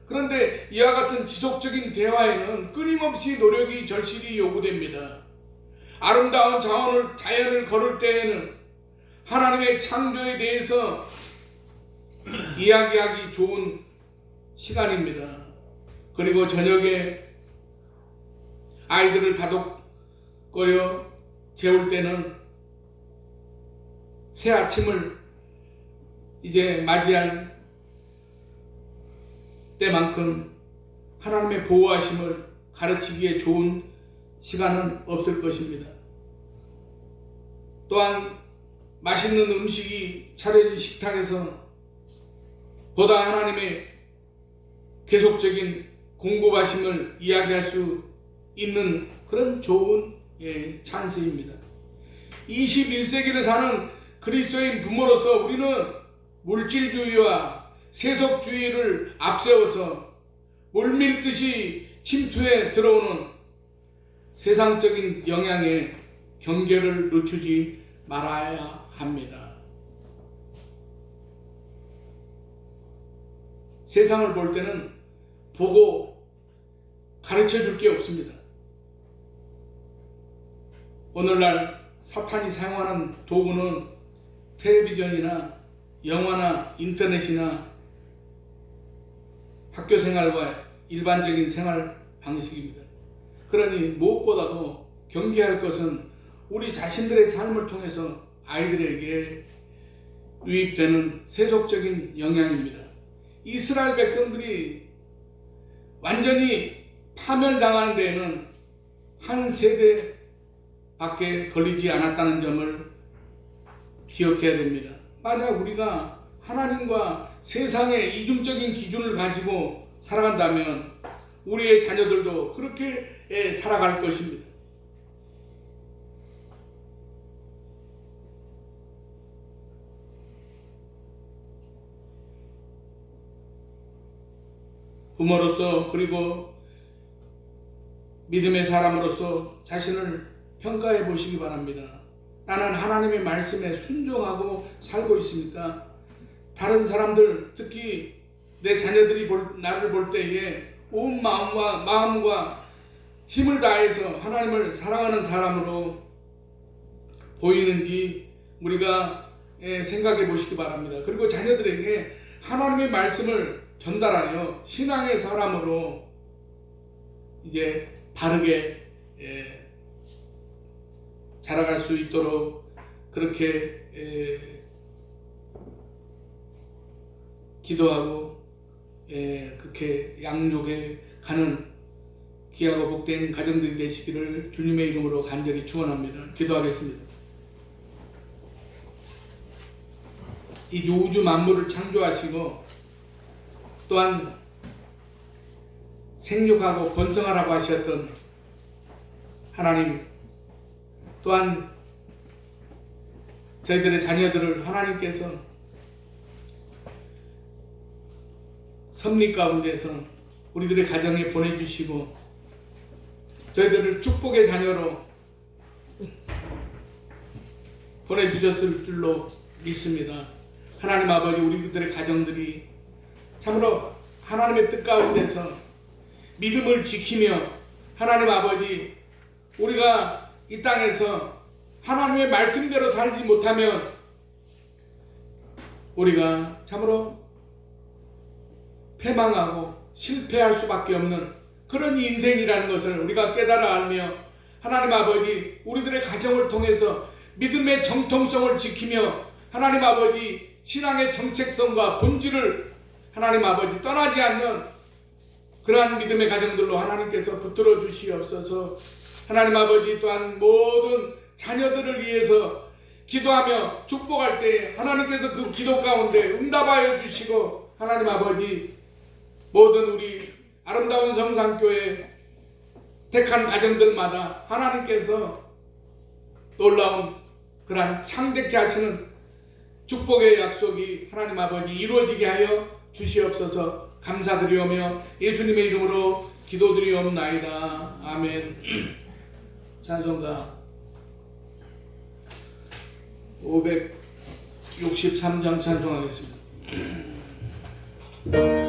그런데 이와 같은 지속적인 대화에는 끊임없이 노력이 절실히 요구됩니다. 아름다운 자연을 걸을 때에는 하나님의 창조에 대해서 이야기하기 좋은 시간입니다. 그리고 저녁에 아이들을 다독거려 재울 때는 새 아침을 이제 맞이할 때만큼 하나님의 보호하심을 가르치기에 좋은 시간은 없을 것입니다. 또한 맛있는 음식이 차려진 식탁에서 보다 하나님의 계속적인 공급하심을 이야기할 수 있는 그런 좋은 찬스입니다. 21세기를 사는 그리스도인 부모로서 우리는 물질주의와 세속주의를 앞세워서 물밀듯이 침투해 들어오는 세상적인 영향에 경계를 늦추지 말아야 합니다. 세상을 볼 때는 보고 가르쳐 줄 게 없습니다. 오늘날 사탄이 사용하는 도구는 텔레비전이나 영화나 인터넷이나 학교 생활과 일반적인 생활 방식입니다. 그러니 무엇보다도 경계할 것은 우리 자신들의 삶을 통해서 아이들에게 유입되는 세속적인 영향입니다. 이스라엘 백성들이 완전히 파멸당하는 데에는 한 세대밖에 걸리지 않았다는 점을 기억해야 됩니다. 만약 우리가 하나님과 세상의 이중적인 기준을 가지고 살아간다면 우리의 자녀들도 그렇게 살아갈 것입니다. 부모로서 그리고 믿음의 사람으로서 자신을 평가해 보시기 바랍니다. 나는 하나님의 말씀에 순종하고 살고 있습니까? 다른 사람들, 특히 내 자녀들이 나를 볼 때에 온 마음과 힘을 다해서 하나님을 사랑하는 사람으로 보이는지 우리가 생각해 보시기 바랍니다. 그리고 자녀들에게 하나님의 말씀을 전달하여 신앙의 사람으로 이제 바르게 자라갈 수 있도록 그렇게 기도하고 그렇게 양육해 가는 귀하고 복된 가정들이 되시기를 주님의 이름으로 간절히 축원합니다. 기도하겠습니다. 이 우주 만물을 창조하시고 또한 생육하고 번성하라고 하셨던 하나님, 또한 저희들의 자녀들을 하나님께서 섭리 가운데서 우리들의 가정에 보내주시고 저희들을 축복의 자녀로 보내주셨을 줄로 믿습니다. 하나님 아버지, 우리들의 가정들이 참으로 하나님의 뜻 가운데서 믿음을 지키며 하나님 아버지, 우리가 이 땅에서 하나님의 말씀대로 살지 못하면 우리가 참으로 패망하고 실패할 수밖에 없는 그런 인생이라는 것을 우리가 깨달아 알며 하나님 아버지, 우리들의 가정을 통해서 믿음의 정통성을 지키며 하나님 아버지, 신앙의 정체성과 본질을 하나님 아버지 떠나지 않는 그러한 믿음의 가정들로 하나님께서 붙들어 주시옵소서. 하나님 아버지, 또한 모든 자녀들을 위해서 기도하며 축복할 때 하나님께서 그 기도 가운데 응답하여 주시고 하나님 아버지, 모든 우리 아름다운 성산교회 택한 가정들마다 하나님께서 놀라운 그러한 창대케 하시는 축복의 약속이 하나님 아버지 이루어지게 하여 주시옵소서. 감사드리오며 예수님의 이름으로 기도드리옵나이다. 아멘. 찬송가 563장 찬송하겠습니다. 날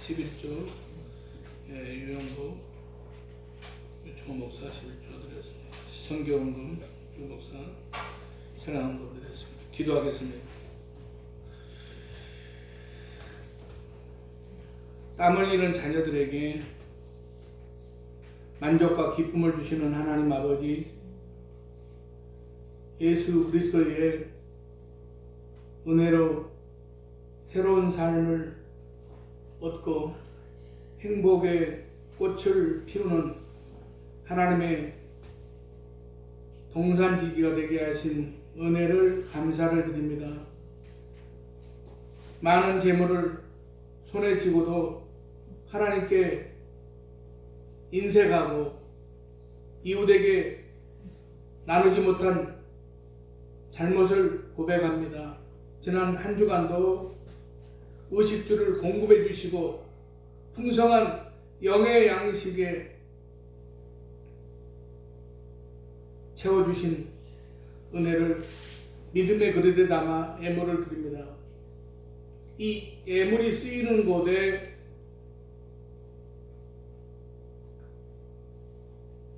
11조 유영구 유충호 목사 11조 드렸습니다. 성경금 유 목사 찬양금 드렸습니다. 기도하겠습니다. 땀 흘리는 자녀들에게 만족과 기쁨을 주시는 하나님 아버지, 예수 그리스도의 은혜로 새로운 삶을 얻고 행복의 꽃을 피우는 하나님의 동산지기가 되게 하신 은혜를 감사를 드립니다. 많은 재물을 손에 쥐고도 하나님께 인색하고 이웃에게 나누지 못한 잘못을 고백합니다. 지난 한 주간도 의식주를 공급해 주시고 풍성한 영의 양식에 채워주신 은혜를 믿음의 그릇에 담아 예물을 드립니다. 이 예물이 쓰이는 곳에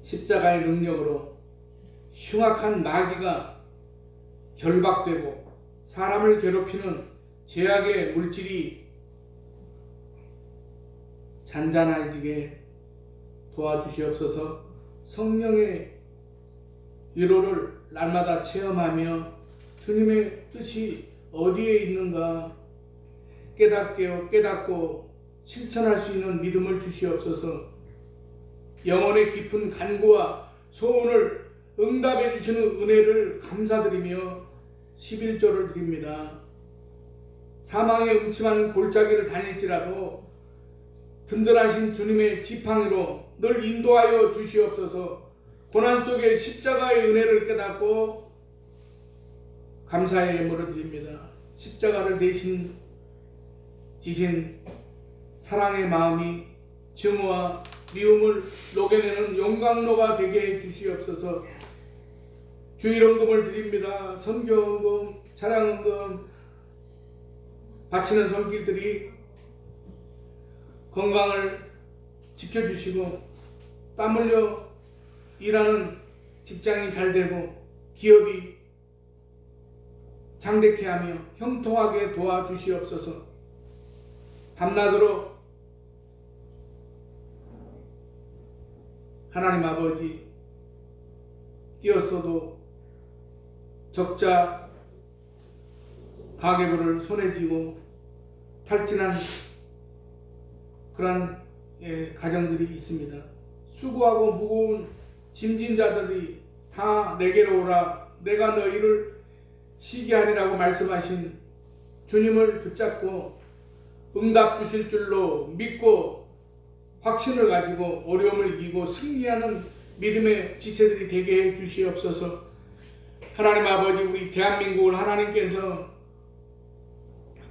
십자가의 능력으로 흉악한 마귀가 결박되고 사람을 괴롭히는 죄악의 물질이 잔잔해지게 도와주시옵소서. 성령의 위로를 날마다 체험하며 주님의 뜻이 어디에 있는가 깨닫고 실천할 수 있는 믿음을 주시옵소서. 영혼의 깊은 간구와 소원을 응답해 주시는 은혜를 감사드리며 11조를 드립니다. 사망의 음침한 골짜기를 다닐지라도 든든하신 주님의 지팡이로 늘 인도하여 주시옵소서. 고난 속에 십자가의 은혜를 깨닫고 감사의 예물을 드립니다. 십자가를 대신 지신 사랑의 마음이 증오와 미움을 녹여내는 용광로가 되게 해 주시옵소서. 주일헌금을 드립니다. 선교헌금, 찬양헌금 바치는 손길들이 건강을 지켜주시고 땀 흘려 일하는 직장이 잘 되고 기업이 장대케 하며 형통하게 도와주시옵소서. 밤낮으로 하나님 아버지 뛰었어도 적자 가계부를 손에 쥐고 탈진한 그런 가정들이 있습니다. 수고하고 무거운 짐진 자들이 다 내게로 오라. 내가 너희를 쉬게 하리라고 말씀하신 주님을 붙잡고 응답 주실 줄로 믿고 확신을 가지고 어려움을 이기고 승리하는 믿음의 지체들이 되게 해 주시옵소서. 하나님 아버지, 우리 대한민국을 하나님께서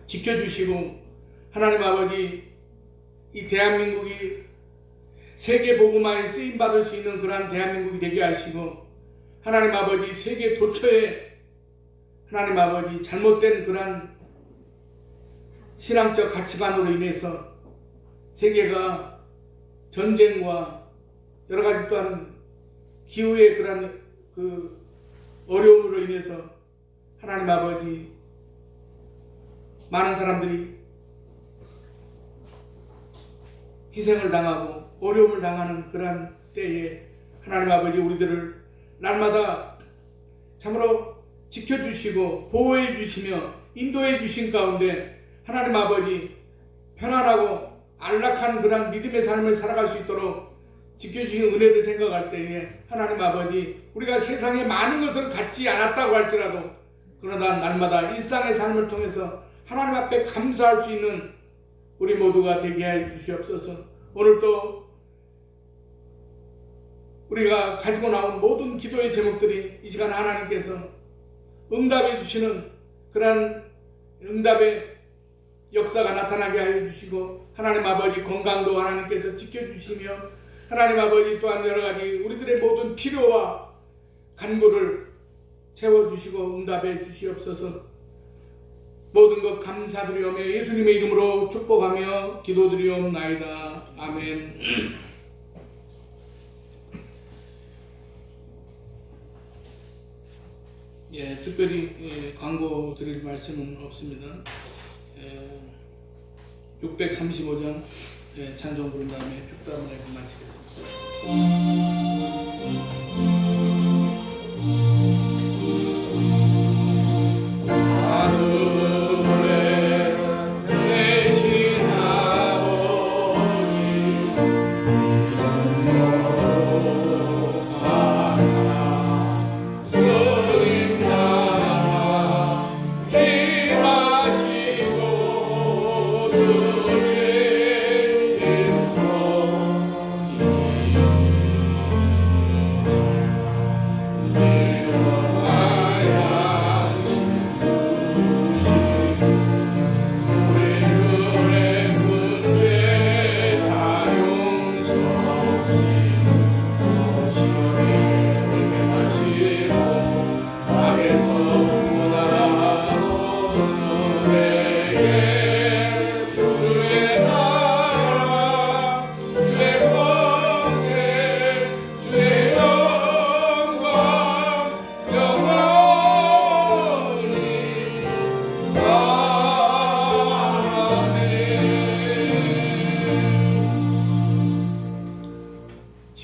지켜주시고 하나님 아버지, 이 대한민국이 세계 복음화에 쓰임 받을 수 있는 그러한 대한민국이 되게 하시고 하나님 아버지, 세계 도처에 하나님 아버지 잘못된 그러한 신앙적 가치관으로 인해서 세계가 전쟁과 여러 가지 또한 기후의 그러한 그 어려움으로 인해서 하나님 아버지 많은 사람들이 희생을 당하고 어려움을 당하는 그러한 때에 하나님 아버지 우리들을 날마다 참으로 지켜주시고 보호해 주시며 인도해 주신 가운데 하나님 아버지 편안하고 안락한 그러한 믿음의 삶을 살아갈 수 있도록 지켜주신 은혜를 생각할 때에 하나님 아버지 우리가 세상에 많은 것을 갖지 않았다고 할지라도 그러나 날마다 일상의 삶을 통해서 하나님 앞에 감사할 수 있는 우리 모두가 되게 해 주시옵소서. 오늘도 우리가 가지고 나온 모든 기도의 제목들이 이 시간 하나님께서 응답해 주시는 그러한 응답의 역사가 나타나게 하여 주시고 하나님 아버지 건강도 하나님께서 지켜주시며 하나님 아버지 또한 여러 가지 우리들의 모든 필요와 간구를 채워주시고 응답해 주시옵소서. 모든 것 감사드리오며 예수님의 이름으로 축복하며 기도드리옵나이다. 아멘. 예, 특별히 광고 드릴 말씀은 없습니다. 635장 찬송 부른 다음에 축도함을 마치겠습니다.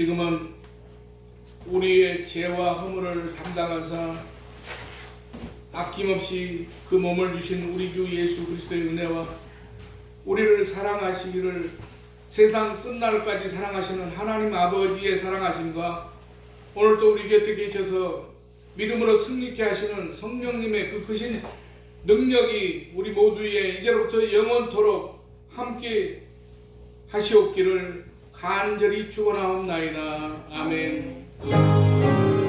지금은 우리의 죄와 허물을 담당하사 아낌없이 그 몸을 주신 우리 주 예수 그리스도의 은혜와 우리를 사랑하시기를 세상 끝날까지 사랑하시는 하나님 아버지의 사랑하심과 오늘도 우리 곁에 계셔서 믿음으로 승리케 하시는 성령님의 그 크신 능력이 우리 모두의 이제로부터 영원토록 함께 하시옵기를 간절히 축원하옵나이다. 아멘.